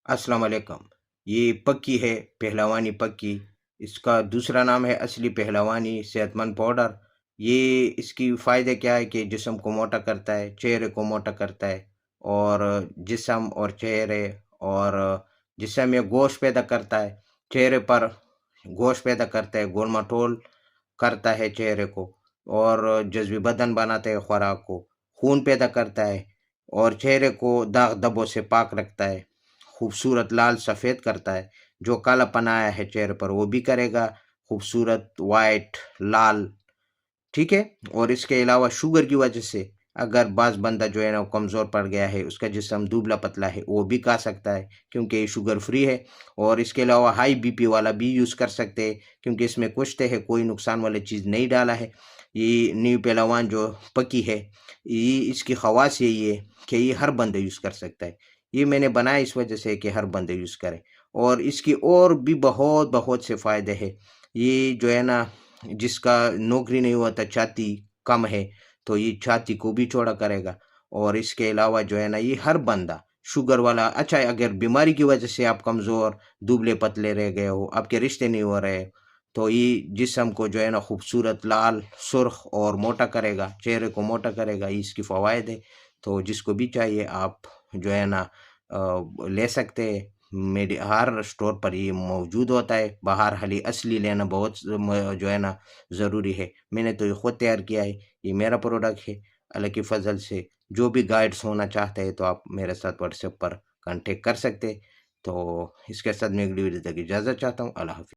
السلام علیکم۔ یہ پکی ہے، پہلوانی پکی۔ اس کا دوسرا نام ہے اصلی پہلوانی صحت مند پاؤڈر۔ یہ اس کی فائدے کیا ہے کہ جسم کو موٹا کرتا ہے، چہرے کو موٹا کرتا ہے، اور جسم اور چہرے اور جسم میں گوشت پیدا کرتا ہے، چہرے پر گوشت پیدا کرتا ہے، گول مٹول کرتا ہے چہرے کو، اور جذبی بدن بناتا ہے، خوراک کو خون پیدا کرتا ہے، اور چہرے کو داغ دبوں سے پاک رکھتا ہے، خوبصورت لال سفید کرتا ہے۔ جو کالا پن آیا ہے چہرے پر وہ بھی کرے گا خوبصورت وائٹ لال، ٹھیک ہے۔ اور اس کے علاوہ شوگر کی وجہ سے اگر بعض بندہ جو ہے نا کمزور پڑ گیا ہے، اس کا جسم دبلا پتلا ہے، وہ بھی کھا سکتا ہے کیونکہ یہ شوگر فری ہے۔ اور اس کے علاوہ ہائی بی پی والا بھی یوز کر سکتے ہیں کیونکہ اس میں کچھ ہے، کوئی نقصان والی چیز نہیں ڈالا ہے۔ یہ نیو پہلوان جو پکی ہے، یہ اس کی خواص یہی ہے کہ یہ ہر بندہ یوز کر سکتا ہے۔ یہ میں نے بنایا اس وجہ سے کہ ہر بندہ یوز کرے، اور اس کی اور بھی بہت بہت سے فائدے ہیں۔ یہ جو ہے نا جس کا نوکری نہیں ہوا تھا، چھاتی کم ہے، تو یہ چھاتی کو بھی چوڑا کرے گا۔ اور اس کے علاوہ جو ہے نا یہ ہر بندہ شوگر والا، اچھا اگر بیماری کی وجہ سے آپ کمزور دبلے پتلے رہ گئے ہو، آپ کے رشتے نہیں ہو رہے، تو یہ جسم کو جو ہے نا خوبصورت لال سرخ اور موٹا کرے گا، چہرے کو موٹا کرے گا۔ یہ اس کی فوائد ہے، تو جس کو بھی چاہیے آپ جو ہے نا لے سکتے ہیں۔ ہر اسٹور پر یہ موجود ہوتا ہے۔ باہر حالی اصلی لینا بہت جو ہے نا ضروری ہے۔ میں نے تو یہ خود تیار کیا ہے، یہ میرا پروڈکٹ ہے۔ اللہ کی فضل سے جو بھی گائیڈس ہونا چاہتے ہیں تو آپ میرے ساتھ واٹس ایپ پر کانٹیکٹ کر سکتے۔ تو اس کے ساتھ میں اگلی ویڈیو تک اجازت چاہتا ہوں۔ اللہ حافظ۔